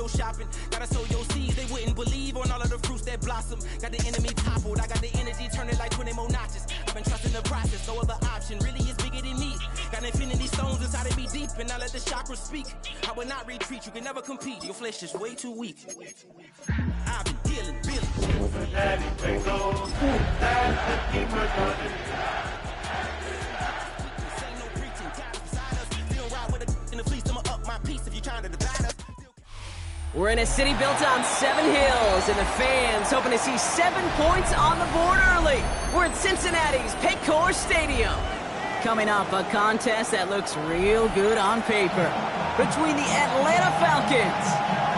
window shopping. Gotta sow your seeds, they wouldn't believe on all of the fruits that blossom. Got the enemy toppled, I got the energy turning like 20 more notches. I've been trusting the process, no other option really is bigger than me. Got infinity stones inside of me deep, and I let the chakras speak. I will not retreat, you can never compete. Your flesh is way too weak. I've been dealing, Cincinnati Bengals, that's the keepers running. We're in a city built on 7 hills, and the fans hoping to see 7 points on the board early. We're at Cincinnati's Paycor Stadium. Coming up, a contest that looks real good on paper between the Atlanta Falcons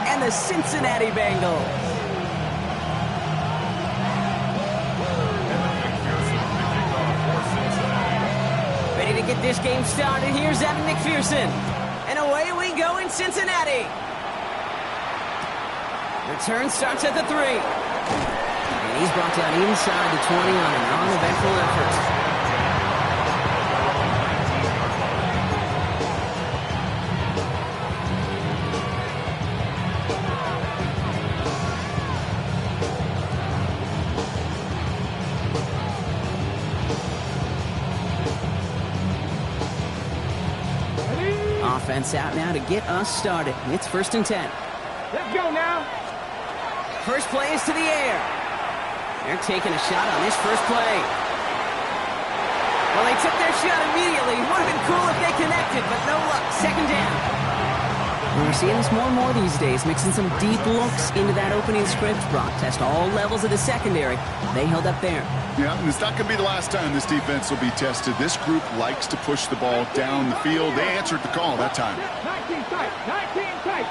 and the Cincinnati Bengals. Ready to get this game started. Here's Evan McPherson. And away we go in Cincinnati. Return starts at the 3. And he's brought down inside the 20 on a non-eventful effort. Offense out now to get us started. It's 1st and 10. Let's go now. First play is to the air. They're taking a shot on this first play. Well, they took their shot immediately. Would have been cool if they connected, but no luck. 2nd down. We're seeing this more and more these days, mixing some deep looks into that opening script. Brock test all levels of the secondary. They held up there. Yeah, and it's not going to be the last time this defense will be tested. This group likes to push the ball down the field. They answered the call that time. 19 tight, 19 tight.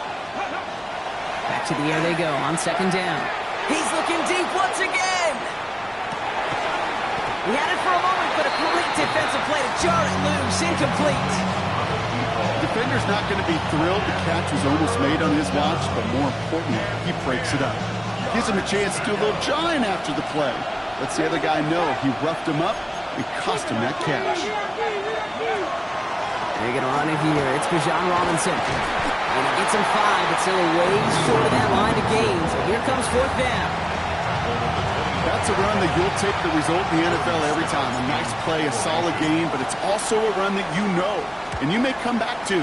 Back to the air they go on 2nd down. He's looking deep once again. He had it for a moment, but a great defensive play to jar it loose. Incomplete. Defender's not going to be thrilled the catch was almost made on his watch, but more importantly, he breaks it up. Gives him a chance to do a little jawing after the play. Lets the other guy know he roughed him up and cost him that catch. They're going to run it here. It's Bijan Robinson. And he gets him 5, but still a ways short of that line of gain. So here comes 4th down. That's a run that you'll take the result in the NFL every time. A nice play, a solid game, but it's also a run that you know and you may come back to,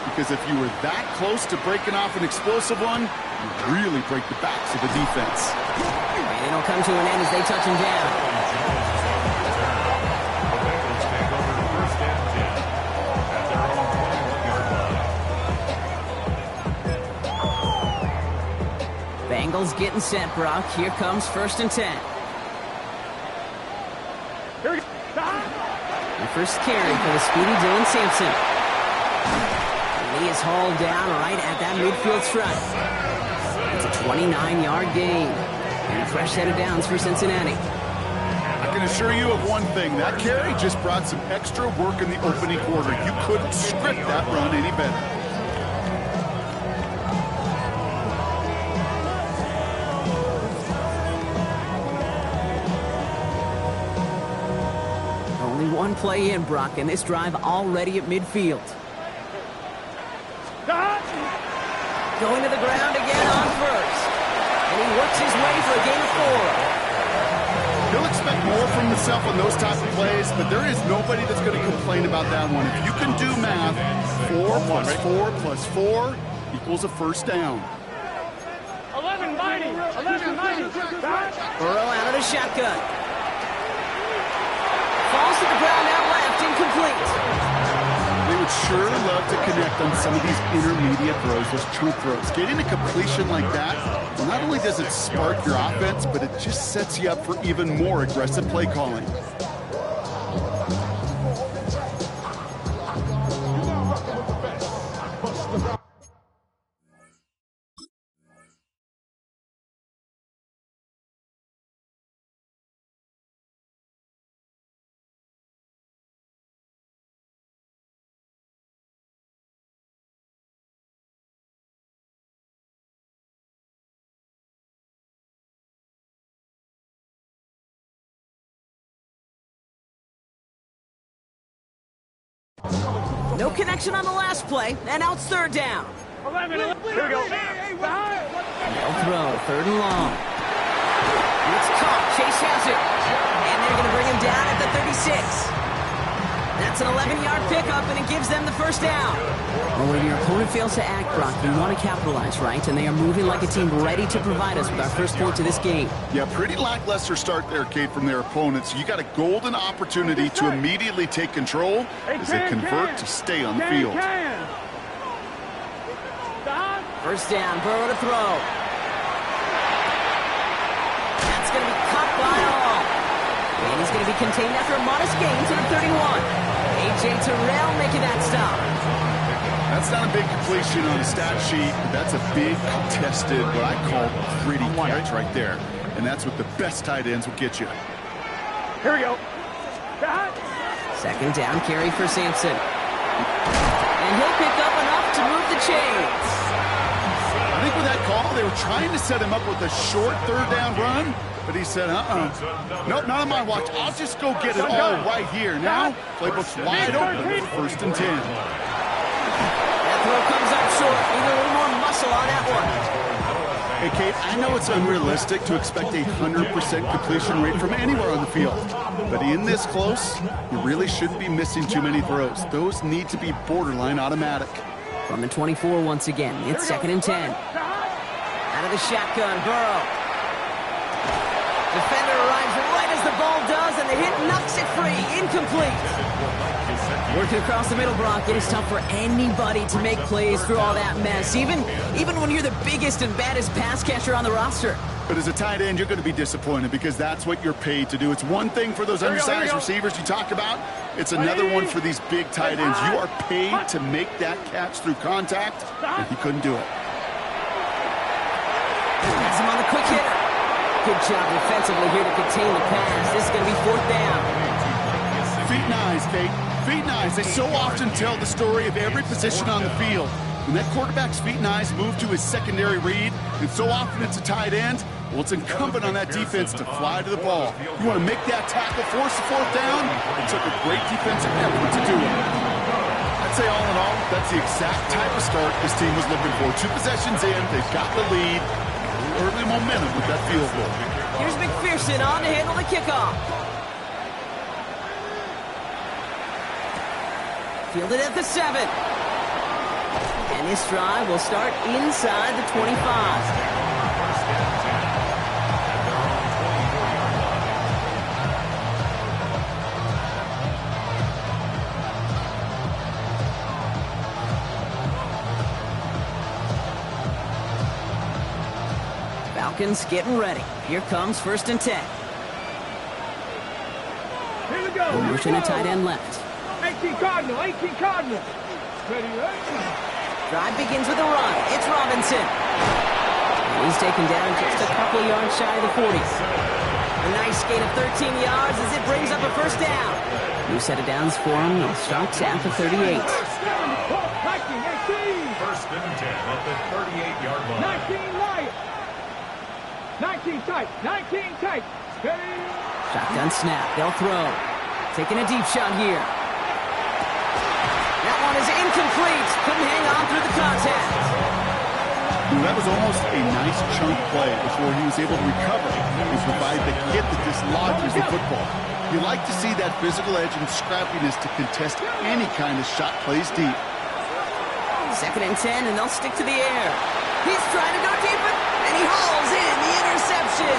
because if you were that close to breaking off an explosive one, you really break the backs of the defense. And it'll come to an end as they touch him down. Bengals getting set, Brock. Here comes 1st and 10. The first carry for the speedy Dylan Sampson. And he is hauled down right at that midfield stripe. It's a 29-yard gain. And a fresh set of downs for Cincinnati. I can assure you of one thing. That carry just brought some extra work in the opening quarter. You couldn't script that run any better. Only one play in, Brock, and this drive already at midfield. Going to the ground again on 1st. And he works his way for a gain of 4. He'll expect more from himself on those type of plays, but there is nobody that's going to complain about that one. If you can do math, 4 plus 4 plus 4 equals a 1st down. 11 mighty. Burrow out of the shotgun. Falls to the ground out left, incomplete. They would sure love to connect on some of these intermediate throws, those true throws. Getting a completion like that, well, not only does it spark your offense, but it just sets you up for even more aggressive play calling. No connection on the last play, and now it's 3rd down. 11. Here we go. third and long. And it's caught. Chase has it. And they're going to bring him down at the 36. That's an 11-yard pickup, and it gives them the first down. Well, when your opponent fails to act, Brock, you want to capitalize, right? And they are moving like a team ready to provide us with our first point to this game. Yeah, pretty lackluster start there, Kate, from their opponents. You got a golden opportunity to immediately take control as they convert to stay on the field. First down, Burrow to throw. That's going to be caught by all. And he's going to be contained after a modest gain to the 31. A.J. Terrell making that stop. That's not a big completion on a stat sheet, but that's a big contested, what I call gritty catch right there. And that's what the best tight ends will get you. Here we go. Second down carry for Sampson. And he'll pick up enough to move the chains. I think with that call, they were trying to set him up with a short third down run, but he said, nope, not on my watch. I'll just go get it all right here. Now, playbook's wide open for 1st and 10. That throw comes up short. Need a little more muscle on that one. Hey, Kate, I know it's unrealistic to expect a 100% completion rate from anywhere on the field, but in this close, you really shouldn't be missing too many throws. Those need to be borderline automatic. From the 24 once again, it's 2nd and 10. Out of the shotgun, Burrow. Defender arrives right as the ball does, and the hit knocks it free. Incomplete. Working across the middle, Brock, it is tough for anybody to make plays through all that mess, even when you're the biggest and baddest pass catcher on the roster. But as a tight end, you're going to be disappointed because that's what you're paid to do. It's one thing for those undersized receivers you talk about. It's another one for these big tight ends. You are paid to make that catch through contact, and he couldn't do it. Has him on the quick hitter. Good job defensively here to contain the pass. This is going to be 4th down. Feet and eyes, Kate. Feet and eyes. They so often tell the story of every position on the field. When that quarterback's feet and eyes move to his secondary read, and so often it's a tight end, well, it's incumbent on that defense to fly to the ball. You want to make that tackle, force the 4th down. It took a great defensive effort to do it. I'd say all in all, that's the exact type of start this team was looking for. 2 possessions in, they've got the lead. Early momentum with that field goal. Here's McPherson on to handle the kickoff. Fielded at the 7. And this drive will start inside the 25. Falcons getting ready. Here comes 1st and 10. Here we go. Motion a tight end left. 18 Cardinal. Ready, right? Drive begins with a run. It's Robinson. And he's taken down just a couple yards shy of the 40. A nice gain of 13 yards as it brings up a 1st down. New set of downs for him. They'll start at the 38. 1st and 10 at the 38-yard line. 19 light. 19 tight. 19 tight. Ready? Shotgun snap. They'll throw. Taking a deep shot here. That one is incomplete. Couldn't hang on through the contact. That was almost a nice chunk play before he was able to recover and provide the hit that dislodges the football. You like to see that physical edge and scrappiness to contest any kind of shot plays deep. 2nd and 10, and they'll stick to the air. He's trying to go deeper, and he hauls in the interception.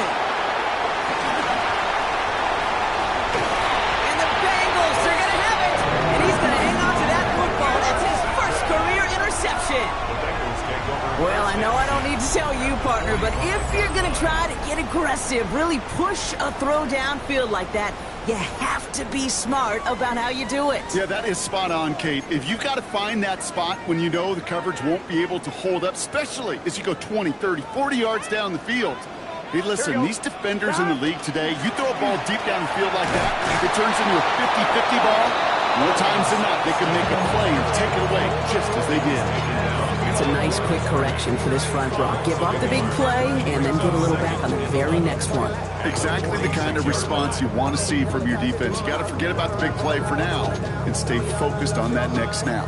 And the Bengals are going to have it, and he's going to hang on to that football. That's his first career interception. Well, I know I don't need to tell you, partner, but if you're going to try to get aggressive, really push a throw downfield like that, you have to be smart about how you do it. Yeah, that is spot on, Kate. If you've got to find that spot when you know the coverage won't be able to hold up, especially as you go 20, 30, 40 yards down the field. Hey, listen, these defenders in the league today, you throw a ball deep down the field like that, it turns into a 50-50 ball. More times than not, they can make a play and take it away just as they did. It's a nice quick correction for this front row. Give up the big play and then get a little back on the very next one. Exactly the kind of response you want to see from your defense. You got to forget about the big play for now and stay focused on that next snap.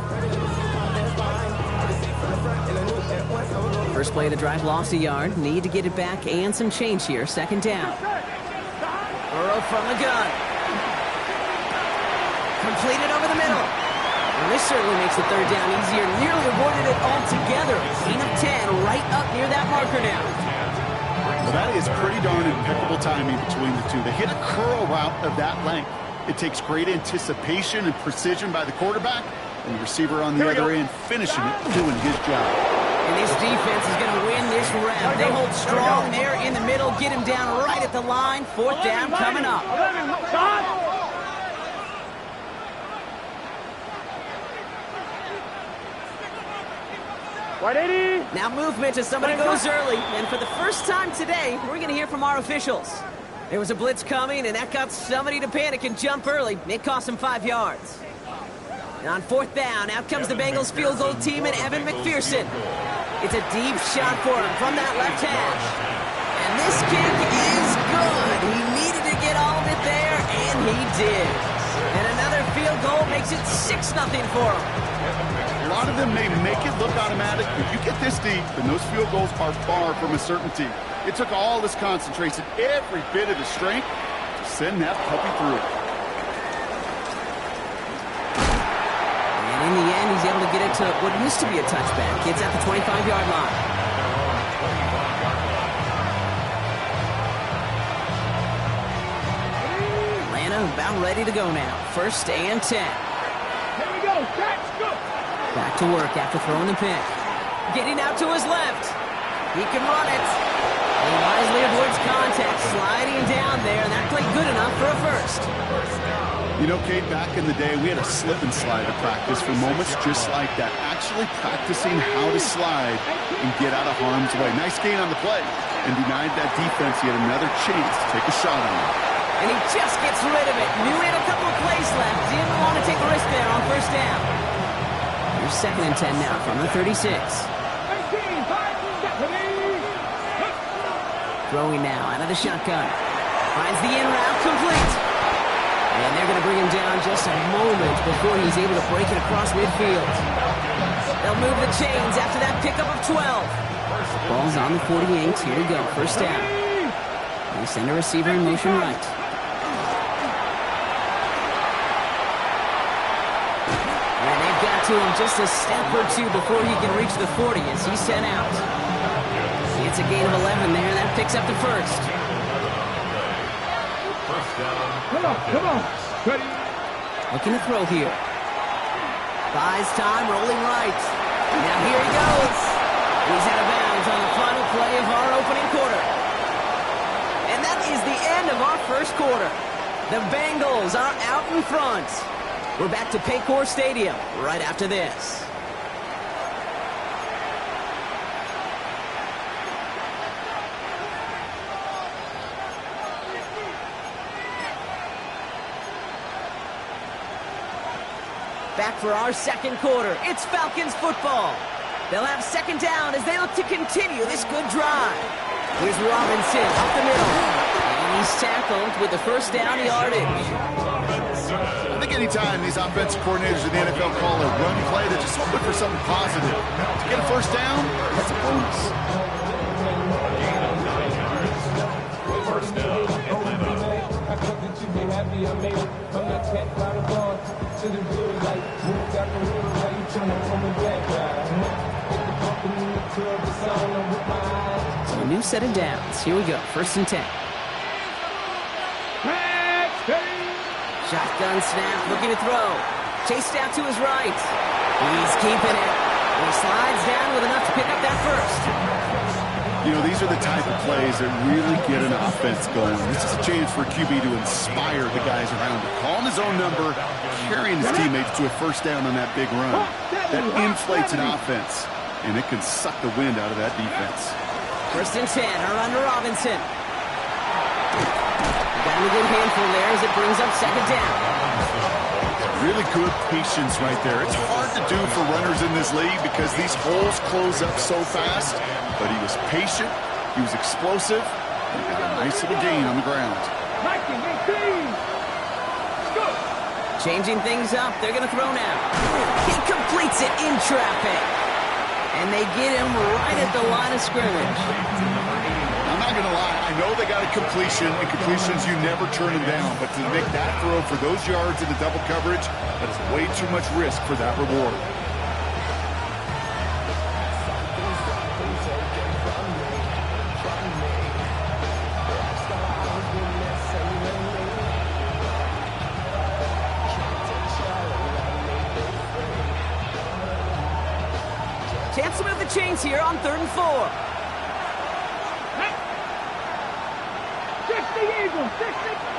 First play of the drive lost a yard. Need to get it back and some change here. Second down. Burrow from the gun. Completed over the middle. And this certainly makes the third down easier. Nearly avoided it altogether. Gain of 10 right up near that marker now. Well, that is pretty darn impeccable timing between the two. They hit a curl route of that length. It takes great anticipation and precision by the quarterback, and the receiver on the other end finishing it, doing his job. And this defense is going to win this round. They hold strong there in the middle, get him down right at the line. Fourth down coming up. Now movement as somebody goes early. And for the first time today, we're going to hear from our officials. There was a blitz coming, and that got somebody to panic and jump early. It cost them 5 yards. And on fourth down, out comes the Bengals field goal team and Evan McPherson. It's a deep shot for him from that left hash. And this kick is good. He needed to get all of it there, and he did. And another field goal makes it 6-0 for him. A lot of them may make it look automatic, but you get this deep, and those field goals are far from a certainty. It took all this concentration, every bit of the strength, to send that puppy through. And in the end, he's able to get it to what used to be a touchback. It's at the 25-yard line. Atlanta about ready to go now. First and 10. Here we go. Catch, go. Back to work after throwing the pick. Getting out to his left. He can run it. He wisely avoids contact, sliding down there, and that played good enough for a first. You know, Kate, back in the day, we had a slip and slide to practice for moments just like that. Actually practicing how to slide and get out of harm's way. Nice gain on the play, and denied that defense yet another chance to take a shot on him. And he just gets rid of it. Knew he had a couple of plays left. Didn't want to take a risk there on first down. Here's second and 10 now from the 36. Throwing now out of the shotgun. Finds the in route complete. And they're going to bring him down just a moment before he's able to break it across midfield. They'll move the chains after that pickup of 12. Ball's on the 48. Here we go. First down. They send a receiver in motion right. And they've got to him just a step or two before he can reach the 40 as he's sent out. It's a gain of 11 there. That picks up the first. Come on. Ready. Looking to throw here. Buys time, rolling right. Now here he goes. He's out of bounds on the final play of our opening quarter. And that is the end of our first quarter. The Bengals are out in front. We're back to Paycor Stadium right after this. Back for our second quarter. It's Falcons football. They'll have second down as they look to continue this good drive. Here's Robinson up the middle. And he's tackled with the first down yardage. I think anytime these offensive coordinators in the NFL call a run play, they're just hoping for something positive. To get a first down, that's a bonus. First down, Atlanta. So a new set of downs. Here we go. First and 10. Shotgun snap, looking to throw. Chased out to his right. He's keeping it. He slides down with enough to pick up that first. You know, these are the type of plays that really get an offense going. This is a chance for QB to inspire the guys around him. Calling his own number, carrying his teammates to a first down on that big run. That inflates an offense, and it can suck the wind out of that defense. First and 10, a run to Robinson. Got him a good handful there as it brings up second down. Really good patience right there. It's hard to do for runners in this league because these holes close up so fast. But he was patient, he was explosive, and got a nice little gain on the ground. Changing things up, they're going to throw now. He completes it in traffic. And they get him right at the line of scrimmage. I'm not going to lie. I know they got a completion, and completions, you never turn them down. But to make that throw for those yards in the double coverage, that is way too much risk for that reward. Chance to move the chains here on 3rd and 4. 60 Eagles,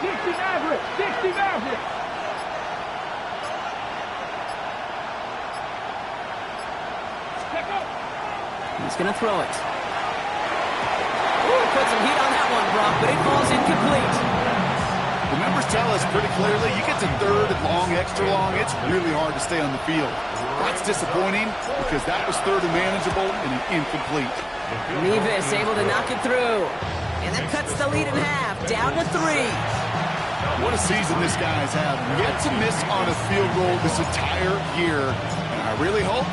60 Mavericks, 60 Mavericks. Check up. He's going to throw it. Ooh, put some heat on that one, Brock, but it falls incomplete. The numbers tell us pretty clearly, you get to 3rd and long, extra long, it's really hard to stay on the field. That's disappointing because that was 3rd and manageable and an incomplete. Nevis able to knock it through. And that cuts the lead in half, down to 3. What a season this guy's having. Yet to miss on a field goal this entire year. And I really hope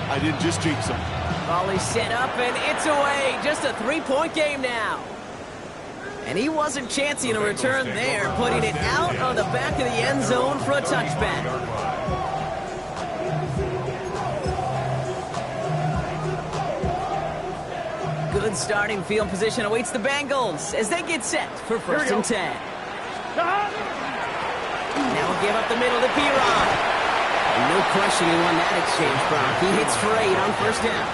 I didn't just jinx him. Volley set up, and it's away. Just a 3-point game now. And he wasn't chancing a return there, putting it out on the back of the end zone for a touchback. Good starting field position awaits the Bengals as they get set for 1st and 10. Now we'll give up the middle to Piron. No question he won that exchange, Brock. He hits for 8 on 1st down.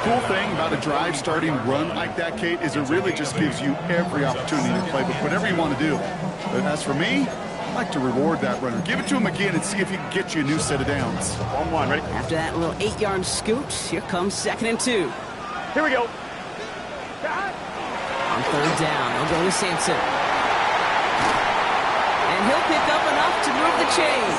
Cool thing about a drive starting run like that, Kate, is it really just gives you every opportunity to play with whatever you want to do. But as for me, I like to reward that runner. Give it to him again and see if he can get you a new set of downs. 1-1, ready? After that little 8-yard scoot, here comes 2nd and 2. Here we go. On 3rd down, he'll go to Sampson. And he'll pick up enough to move the chains.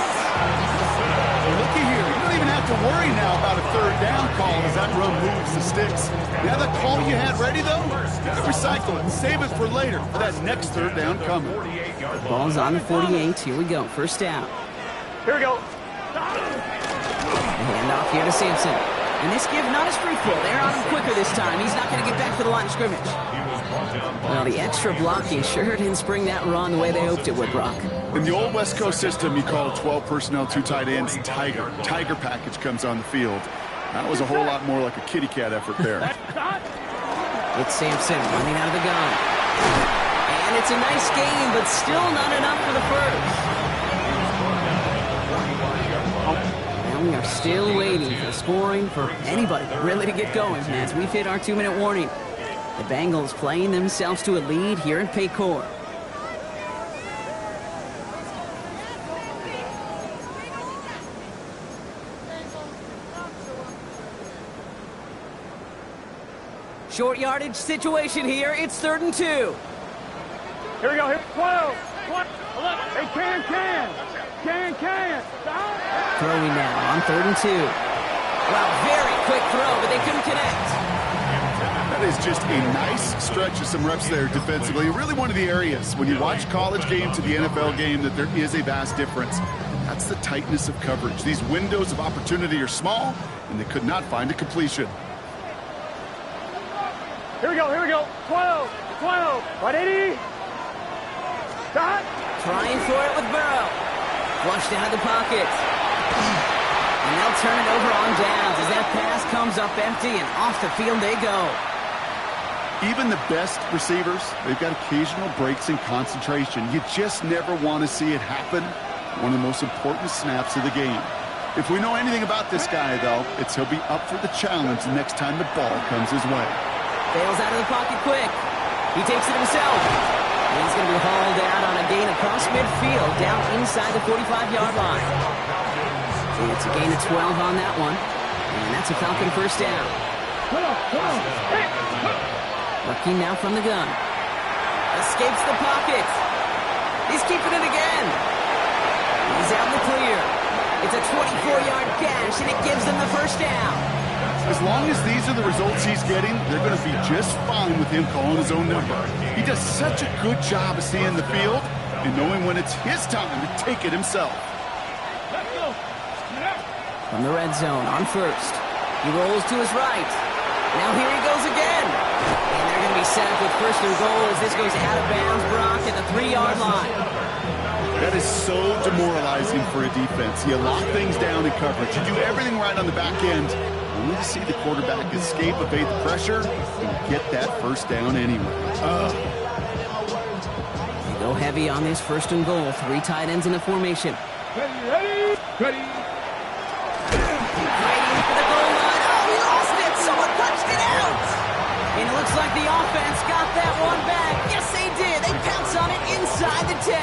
Looky here, you don't even have to worry now about a 3rd down call as that run moves the sticks. You have that call you had ready, though? Recycle it. Save it for later for that next 3rd down coming. Ball's on the 48. Here we go. 1st down. Here we go. Hand off here to Sampson. And this give not as fruitful. They're on him quicker this time. He's not going to get back to the line of scrimmage. Well, the extra blocking sure didn't spring that run the way they hoped it would, Brock. In the old West Coast system, you call 12 personnel, 2 tight ends, Tiger. Tiger package comes on the field. That was a whole lot more like a kitty cat effort there. It's Sampson running out of the gun. And it's a nice gain, but still not enough for the first. And we are still waiting for scoring for anybody really to get going as we've hit our 2-minute warning. The Bengals playing themselves to a lead here at Paycor. Short yardage situation here. It's 3rd and 2. Here we go. Here, 12, 11. Hey, can. Throwing now on 3rd and 2. Well, very quick throw, but they couldn't connect. That is just a nice stretch of some reps there defensively. Really one of the areas when you watch college game to the NFL game that there is a vast difference. That's the tightness of coverage. These windows of opportunity are small, and they could not find a completion. Here we go. 12. Right, 80. Dot. Trying for it with Burrow. Flushed out of the pocket. And they'll turn it over on downs as that pass comes up empty and off the field they go. Even the best receivers, they've got occasional breaks in concentration. You just never want to see it happen. One of the most important snaps of the game. If we know anything about this guy, though, it's he'll be up for the challenge the next time the ball comes his way. Bails out of the pocket quick. He takes it himself. He's going to be hauled out on a gain across midfield, down inside the 45-yard line. So it's a gain of 12 on that one. And that's a Falcon 1st down. Come on. Working now from the gun. Escapes the pocket. He's keeping it again. He's out in the clear. It's a 24-yard gash, and it gives them the 1st down. As long as these are the results he's getting, they're going to be just fine with him calling his own number. He does such a good job of seeing the field and knowing when it's his time to take it himself. From the red zone on 1st. He rolls to his right. Now here he goes again. And they're going to be set up with first and goal as this goes out of bounds, Brock, at the 3-yard line. That is so demoralizing for a defense. You lock things down in coverage. You do everything right on the back end. Only to see the quarterback escape, evade the pressure, and get that first down anyway. They go heavy on this first and goal. 3 tight ends in the formation. Ready. Fighting for the goal line. Oh, he lost it. Someone punched it out. And it looks like the offense got that one back. Yes, they did. They pounce on it inside the 10.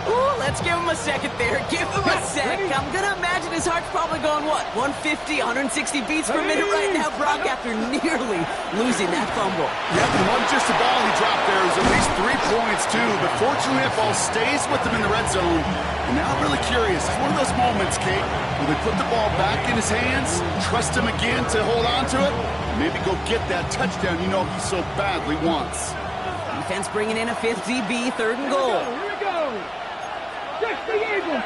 Ooh, let's give him a second there. Give him a sec. I'm going to imagine his heart's probably going, what, 150, 160 beats per minute right now, Brock, after nearly losing that fumble. Yep, it wasn't just a ball he dropped there. It was at least 3 points, too. But fortunately, that ball stays with him in the red zone. And now I'm really curious. It's one of those moments, Kate, where they put the ball back in his hands, trust him again to hold on to it, and maybe go get that touchdown you know he so badly wants. Defense bringing in a 5th DB, 3rd and goal. Here we go. 60 Eagles.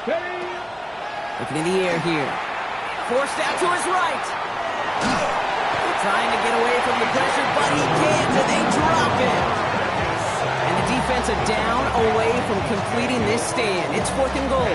Steady. Looking in the air here. Forced out to his right. Trying to get away from the pressure, but he can't, and they drop it. And the defense a down away from completing this stand. It's 4th and goal.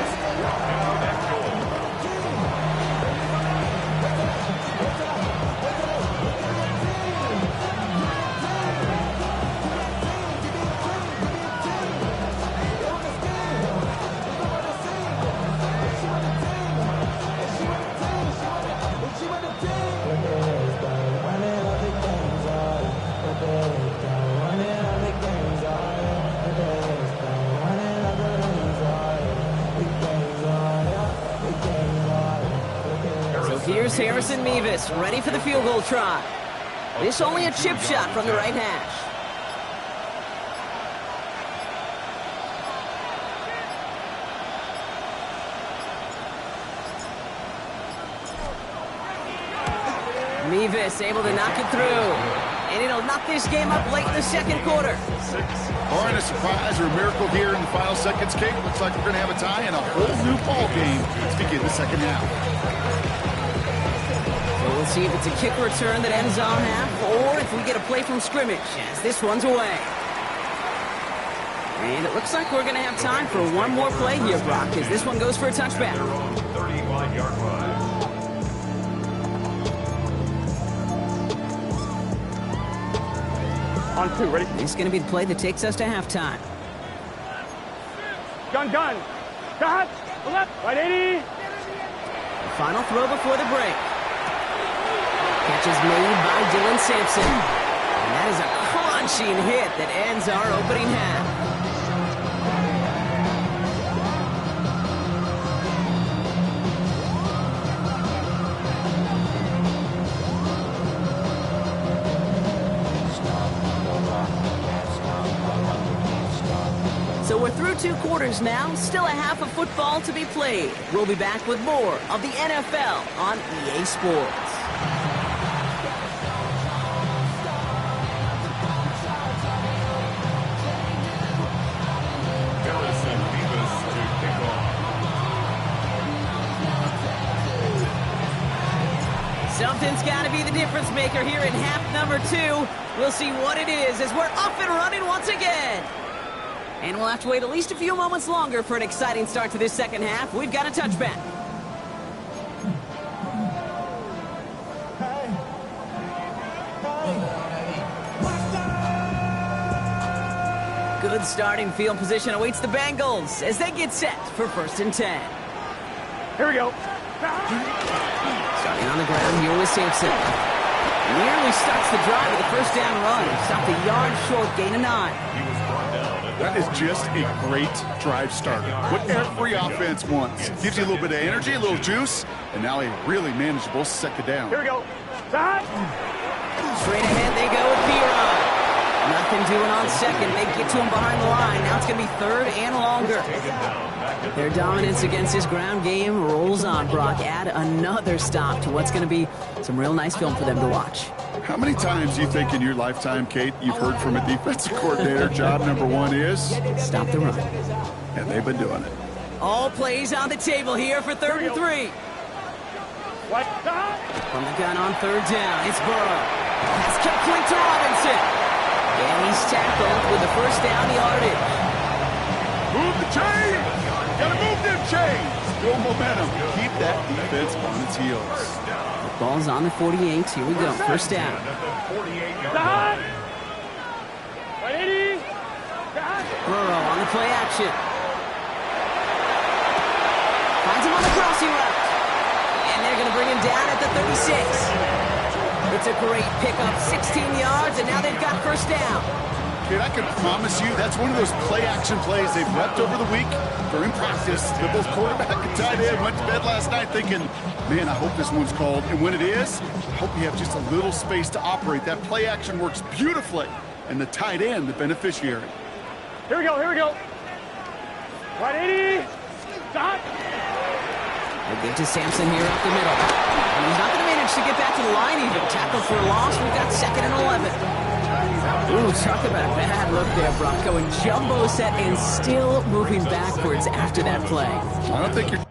Here's Harrison Mevis, ready for the field goal try. This only a chip shot from the right hash. Mevis able to knock it through. And it'll knock this game up late in the 2nd quarter. Or in a surprise or a miracle here in the final seconds, Kate. Looks like we're going to have a tie and a whole new ball game to begin the 2nd half. We'll see if it's a kick return that ends on half, or if we get a play from scrimmage, as this one's away. And it looks like we're going to have time for one more play here, Brock, as this one goes for a touchback. 35-yard line. On 2, ready? This is going to be the play that takes us to halftime. Gun. Cut. Left. Right 80. The final throw before the break. Catch is made by Dylan Sampson. And that is a crunching hit that ends our opening half. So we're through 2 quarters now, still a half of football to be played. We'll be back with more of the NFL on EA Sports. Something's got to be the difference maker here in half number 2. We'll see what it is as we're up and running once again. And we'll have to wait at least a few moments longer for an exciting start to this 2nd half. We've got a touchback. Good starting field position awaits the Bengals as they get set for 1st and 10. Here we go. Starting on the ground here with Sampson. Nearly starts the drive with a 1st down run. Stopped a yard short, gain of 9. That is just a great drive starter. What every offense wants. Gives you a little bit of energy, a little juice, and now a really manageable 2nd down. Here we go. Cut. Straight ahead they go with Piron. Nothing doing on 2nd. They get to him behind the line. Now it's going to be 3rd and longer. Their dominance against this ground game rolls on, Brock. Add another stop to what's going to be some real nice film for them to watch. How many times do you think in your lifetime, Kate, you've heard from a defensive coordinator, job number 1 is? Stop the run. And they've been doing it. All plays on the table here for 3rd and 3. What? From the gun on third down, it's Burrow. Pass complete to Robinson. And he's tackled with the first down yardage. Move the chains! Gotta move them chains! Build momentum. Keep that defense on its heels. The ball's on the 48. Here we go. First down. Burrow on the play action. Finds him on the crossing route. And they're going to bring him down at the 36. It's a great pickup, 16 yards, and now they've got first down. Kid, I can promise you that's one of those play-action plays they've repped over the week during practice. That both quarterback and tight end went to bed last night thinking, man, I hope this one's called. And when it is, I hope you have just a little space to operate. That play-action works beautifully, and the tight end, the beneficiary. Here we go, here we go. 180. Stop. They give to Sampson here up the middle. And he's not going to manage to get back to the line even. Tackle for a loss. We've got 2nd and 11. Ooh, talk about a bad look there, Brock. Going jumbo set and still moving backwards after that play. I don't think you're...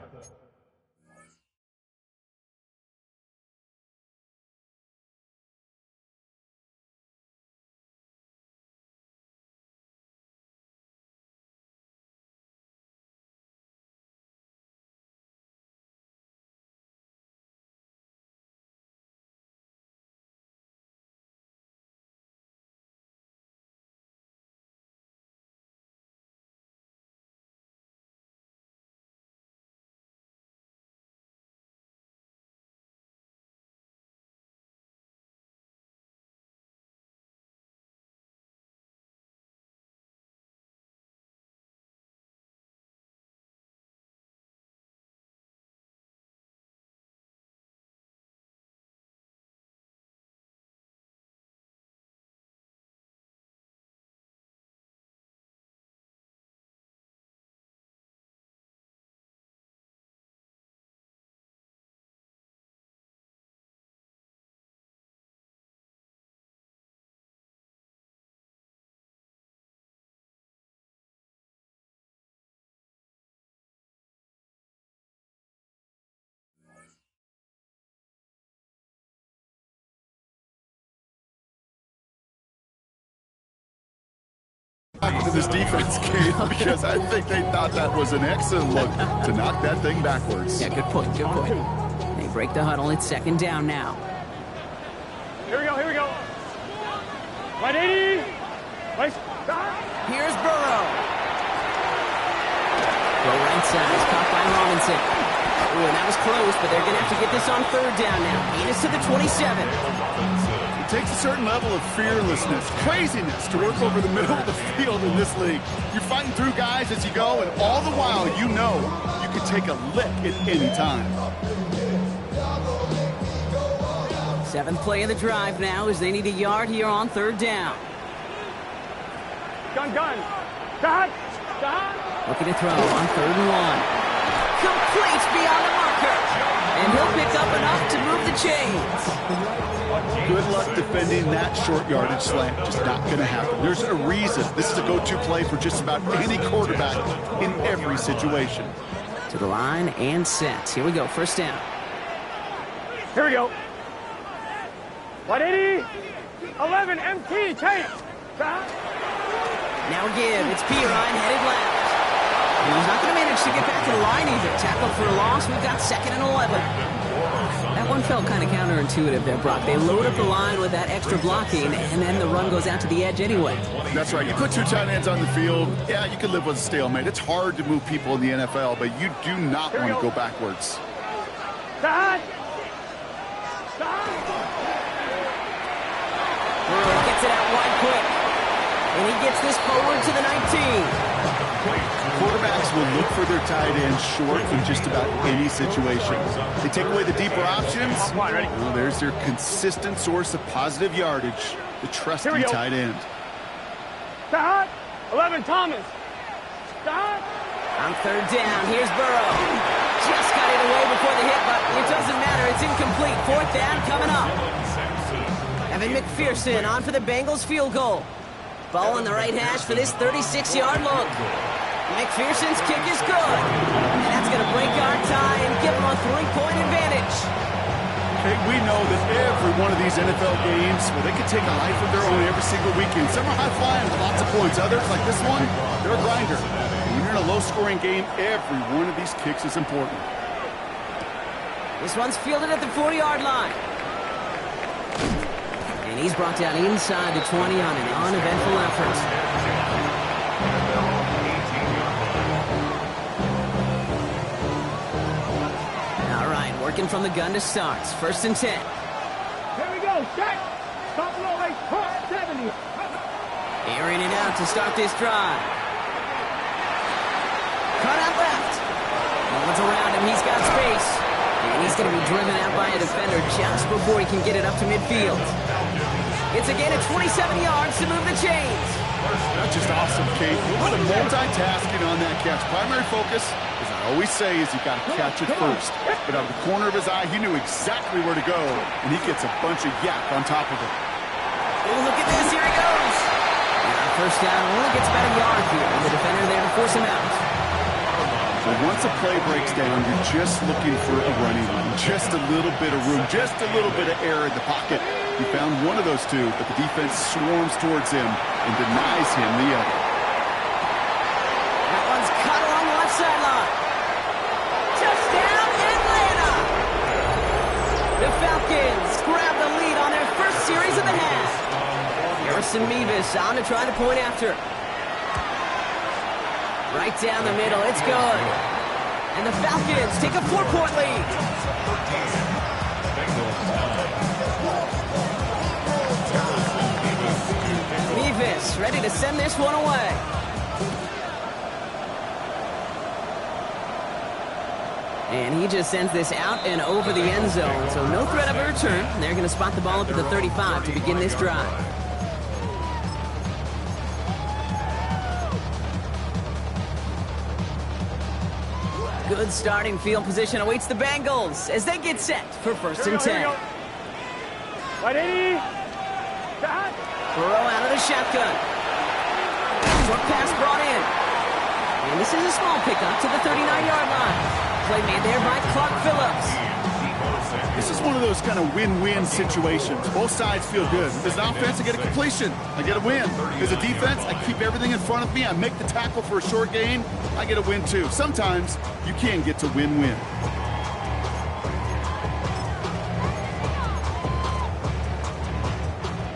to this defense game because I think they thought that was an excellent look to knock that thing backwards. Yeah, good point, good point. They break the huddle. It's 2nd down now. Here we go, here we go. 180. Here's Burrow. Go right side. It's caught by Robinson. Ooh, and that was close, but they're going to have to get this on 3rd down now. Beat us to the 27. It takes a certain level of fearlessness, craziness to work over the middle of the field in this league. You're fighting through guys as you go, and all the while you know you can take a lick at any time. 7th play of the drive now as they need a yard here on 3rd down. Gun. Stop. Looking to throw on 3rd and 1. Complete beyond the marker. And he'll pick up enough to move the chains. Good luck defending that short yardage slant. Just not going to happen. There's a reason. This is a go-to play for just about any quarterback in every situation. To the line and set. Here we go. First down. Here we go. 180. 11 MT. Change. Stop. Now give. It's Pirine headed left. And he's not going to manage to get back to the line either. Tackle for a loss. We've got 2nd and 11. That one felt kind of counterintuitive there, Brock. They load up the line with that extra blocking, and then the run goes out to the edge anyway. That's right. You put 2 tight ends on the field, yeah, you can live with a stalemate. It's hard to move people in the NFL, but you do not want to go backwards. Stop. Burrow gets it out wide quick. And he gets this forward to the 19. Quarterbacks will look for their tight end short in just about any situation. They take away the deeper options. Well, there's their consistent source of positive yardage, the trusty tight end. Stop. 11 Thomas. Stop. On 3rd down, here's Burrow. Just got it away before the hit, but it doesn't matter. It's incomplete. 4th down coming up. Evan McPherson on for the Bengals field goal. Ball on the right hash for this 36-yard look. McPherson's kick is good. And that's going to break our tie and give them a 3-point advantage. Okay, we know that every one of these NFL games, well, they can take a life of their own every single weekend. Some are high-flying with lots of points. Others, like this one, they're a grinder. And when you're in a low-scoring game, every one of these kicks is important. This one's fielded at the 40-yard line. And he's brought down inside the 20 on an uneventful effort. All right, working from the gun to start. 1st and 10. Here we go. Check. Top low, 70. Airing it out to start this drive. Cut out left. No one's around him. He's got space. And he's going to be driven out by a defender just before he can get it up to midfield. It's a gain of 27 yards to move the chains. That's just awesome, Kate. A little bit of multitasking on that catch. Primary focus, as I always say, is you got to catch it first. But out of the corner of his eye, he knew exactly where to go, and he gets a bunch of yak on top of it. Oh, look at this. Here he goes. Now, first down only gets about a yard here, and the defender there to force him out. So once a play breaks down, you're just looking for a running room, just a little bit of room, just a little bit of air in the pocket. He found one of those two, but the defense swarms towards him and denies him the other. That one's cut along the left sideline. Touchdown, Atlanta! The Falcons grab the lead on their first series of the half. Harrison Mevis on to try the point after. Right down the middle, it's good. And the Falcons take a 4-point lead. Mevis ready to send this one away. And he just sends this out and over the end zone, so no threat of a return. They're going to spot the ball up at the 35 to begin this drive. Good starting field position awaits the Bengals as they get set for 1st and 10. Right, 80. Burrow out of the shotgun. Short pass brought in. And this is a small pickup to the 39-yard line. Play made there by Clark Phillips. This is one of those kind of win-win situations. Both sides feel good. As an offense, I get a completion. I get a win. As a defense, I keep everything in front of me. I make the tackle for a short gain. I get a win, too. Sometimes you can get to win-win.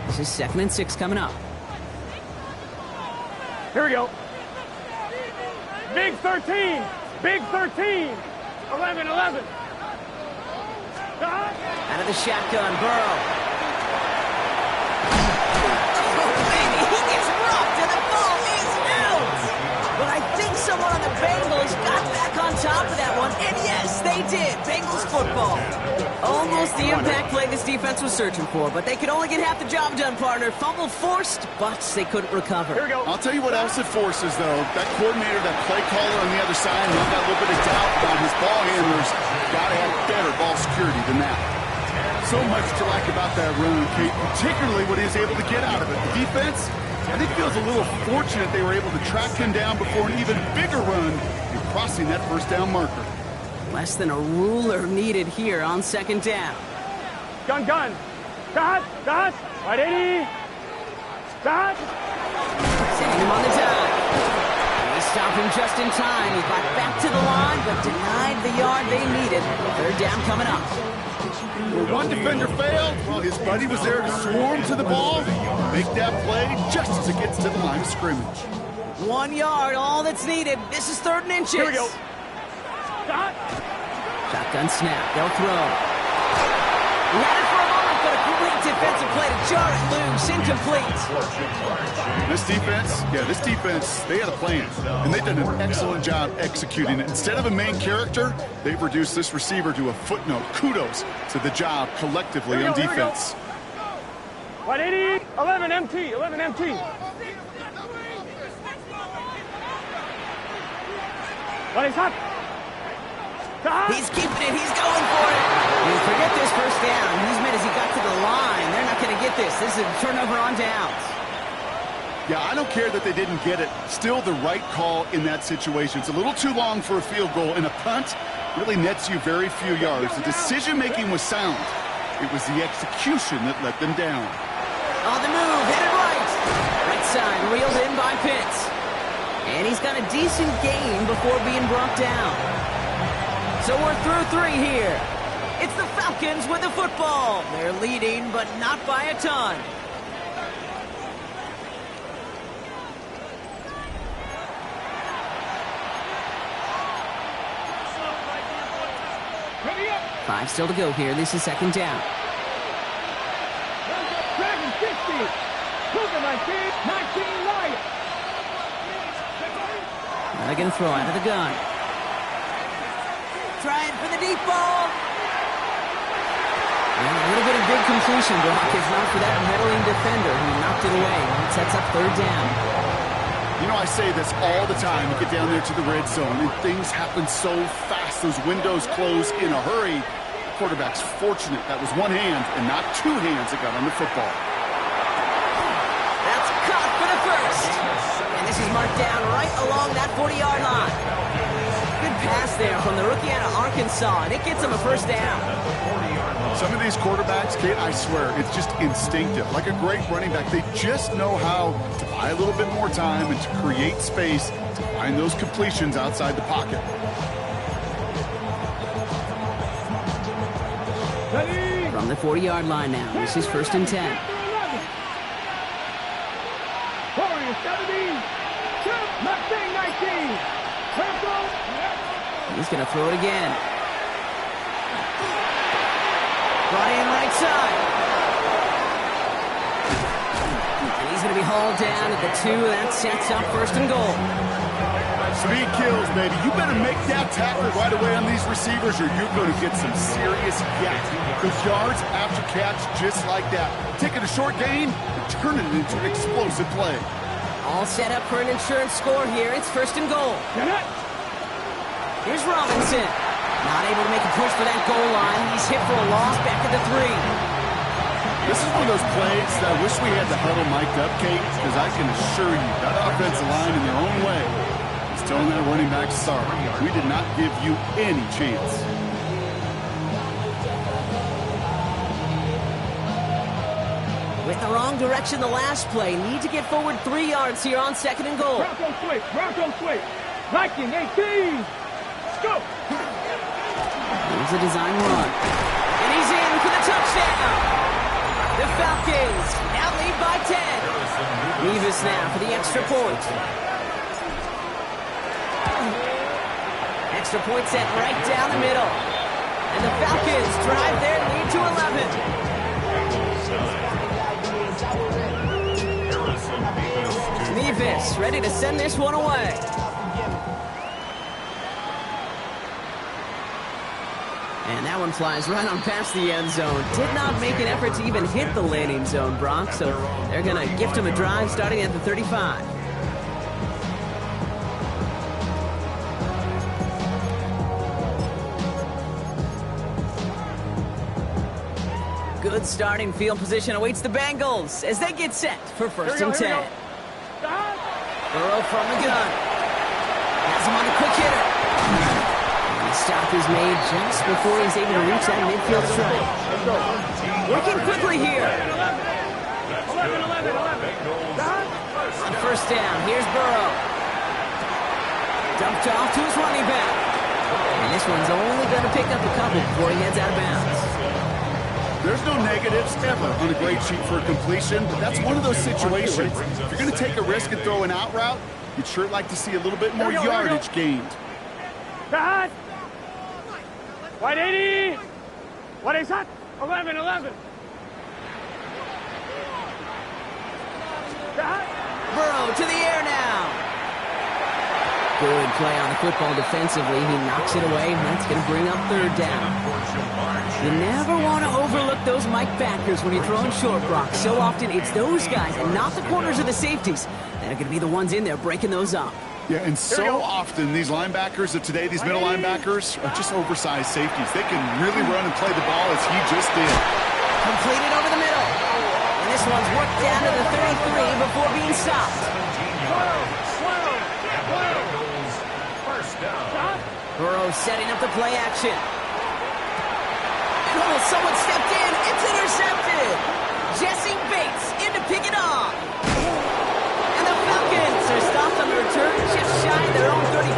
This is 2nd and 6 coming up. Here we go. Big 13. Big 13. 11. Out of the shotgun, Burrow. Oh, baby, he gets rocked and the ball is out. But I think someone on the Bengals got back on top of that one. And yes, they did. Bengals football. Almost the impact play this defense was searching for, but they could only get half the job done, partner. Fumble forced, but they couldn't recover. Here we go. I'll tell you what else it forces, though. That coordinator, that play caller on the other side, he's got a little bit of doubt about his ball handlers. Got to have better ball security than that. So much to like about that run, Kate, particularly what he was able to get out of it. The defense, I think, feels a little fortunate they were able to track him down before an even bigger run and crossing that 1st down marker. Less than a ruler needed here on 2nd down. Gun. Dot. Right, 80. Dot. Sending him on the dive. They stop him just in time. He got back to the line, but denied the yard they needed. 3rd down coming up. Well, one defender failed. Well, his buddy was there to swarm to the ball. Make that play just as it gets to the line of scrimmage. 1 yard, all that's needed. This is 3rd and inches. Here we go. Dot. Shotgun snap. They'll throw. He had it for a moment, but a great defensive play to jar it loose. Incomplete. This defense, they had a plan, and they've done an excellent job executing it. Instead of a main character, they've reduced this receiver to a footnote. Kudos to the job collectively on defense. Right, 80. 11 MT. Right, he's hot. He's keeping it. He's going for it. You forget this 1st down. He's made as he got to the line. They're not going to get this. This is a turnover on downs. Yeah, I don't care that they didn't get it. Still the right call in that situation. It's a little too long for a field goal, and a punt really nets you very few yards. The decision-making was sound. It was the execution that let them down. On the move, hit it right. Right side, reeled in by Pitts. And he's got a decent gain before being brought down. So we're through 3 here. It's the Falcons with the football. They're leading, but not by a ton. Five still to go here. This is second down. Dragon 60. Cougar 19 Lions. Now they're going to throw out of the gun. Trying for the deep ball. And a little bit of big completion, Brock, if not for that meddling defender who knocked it away. It sets up third down. You know, I say this all the time. You get down there to the red zone, and things happen so fast. Those windows close in a hurry. The quarterback's fortunate that was one hand and not two hands that got on the football. That's caught for the first. And this is marked down right along that 40-yard line. Good pass there from the rookie out of Arkansas, and it gets him a first down. Some of these quarterbacks, Kate, I swear, it's just instinctive. Like a great running back, they just know how to buy a little bit more time and to create space to find those completions outside the pocket. From the 40-yard line now, this is first and 10. He's going to throw it again. Brought in right side. And he's going to be hauled down at the 2. That sets up first and goal. Speed kills, baby. You better make that tackle right away on these receivers or you're going to get some serious yak. Those yards after catch just like that. Taking a short gain and turning it into an explosive play. All set up for an insurance score here. It's first and goal. Here's Robinson. Not able to make a push for that goal line. He's hit for a loss back at the 3. This is one of those plays that I wish we had the huddle mic'd up, Kate, because I can assure you that offensive line in their own way is telling that running back, sorry, we did not give you any chance. With the wrong direction the last play. Need to get forward 3 yards here on second and goal. Bronco switch. Viking 18. Go. Here's a design run. And he's in for the touchdown. The Falcons now lead by 10. Nevis now for the extra point. Extra point set right down the middle. And the Falcons drive their lead to 11. Nevis ready to send this one away. And that one flies right on past the end zone. Did not make an effort to even hit the landing zone, Brock. So they're going to gift him a drive starting at the 35. Good starting field position awaits the Bengals as they get set for first and 10. Burrow from the gun. Has him on the quick hitter. Stop is made just before he's able to reach that midfield strike. Working quickly here. On first down, here's Burrow. Dumped off to his running back. And this one's only going to pick up a couple before he heads out of bounds. There's no negatives ever on a grade sheet for a completion, but that's one of those situations. If you're going to take a risk and throw an out route, you'd sure like to see a little bit more yardage gained. White 80. What is that? 11. Burrow to the air now. Good play on the football defensively. He knocks it away, and that's going to bring up third down. You never want to overlook those Mike backers when you're throwing short, Brock. So often it's those guys and not the corners or the safeties that are going to be the ones in there breaking those up. Yeah, and so often these linebackers of today, these middle linebackers, are just oversized safeties. They can really run and play the ball as he just did. Completed over the middle. And this one's worked down to the 33 before being stopped. Burrow setting up the play action. And Oh, someone stepped in. It's intercepted. Jesse Bates in to pick it off. And the Falcons are stopped on the return just shy of their own 35.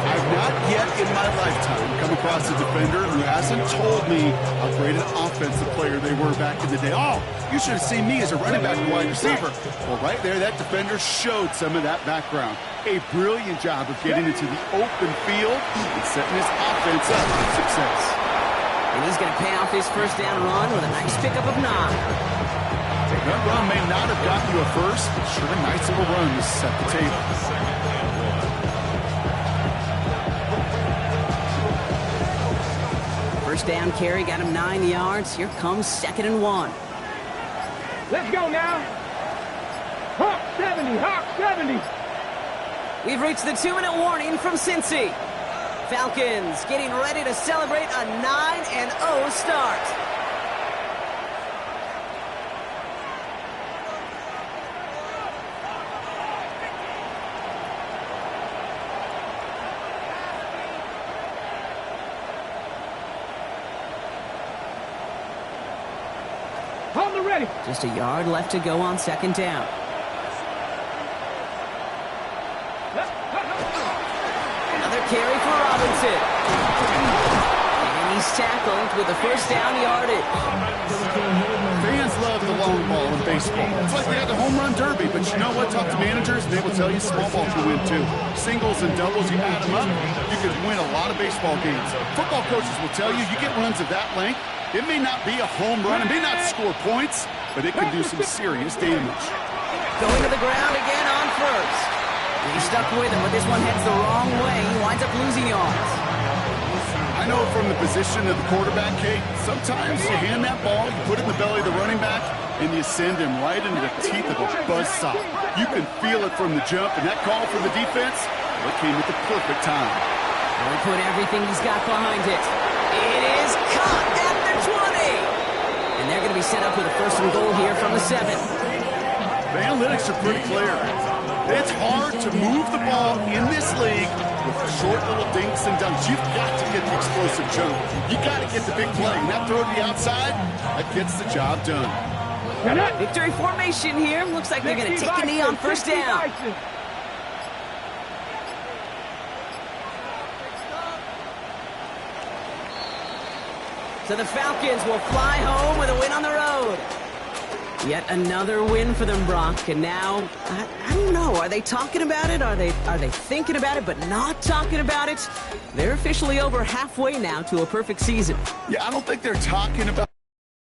I've not yet in my lifetime come across a defender who hasn't told me how great an offensive player they were back in the day. Oh, you should have seen me as a running back and wide receiver. Well, right there, that defender showed some of that background. A brilliant job of getting into the open field and setting his offense up for success. And he's going to pay off his first down run with a nice pickup of 9. That run may not have gotten you a first, but sure nice of a run to set the table. First down carry got him 9 yards. Here comes 2nd and 1. Let's go now. Hawk 70, Hawk 70. We've reached the 2-minute warning from Cincy. Falcons getting ready to celebrate a 9-0 start. Hold it ready. Just a yard left to go on 2nd down. Another carry for Robinson. And he's tackled with the first down yardage. Fans love the long ball in baseball. It's like they had the home run derby, but you know what? Talk to managers, and they will tell you small ball can win too. Singles and doubles, you add them up, you can win a lot of baseball games. Football coaches will tell you, you get runs of that length, it may not be a home run, it may not score points, but it can do some serious damage. Going to the ground again on first. He's stuck with him, but this one heads the wrong way. He winds up losing yards. I know from the position of the quarterback, Kate, sometimes you hand that ball, you put it in the belly of the running back, and you send him right into the teeth of a buzzsaw. You can feel it from the jump, and that call from the defense, well, it came at the perfect time. Well, he put everything he's got behind it. It is caught at the 20. And they're going to be set up with a 1st and goal here from the 7. The analytics are pretty clear. It's hard to move the ball in this league with short little dinks and dunks. You've got to get the explosive jump. You got to get the big play. And that throw to the outside, that gets the job done. Victory formation here. Looks like they're going to take a knee on 1st down. So the Falcons will fly home with a win on the road. Yet another win for them, Brock. And now, I don't know. Are they talking about it? Are they thinking about it but not talking about it? They're officially over halfway now to a perfect season. Yeah, I don't think they're talking about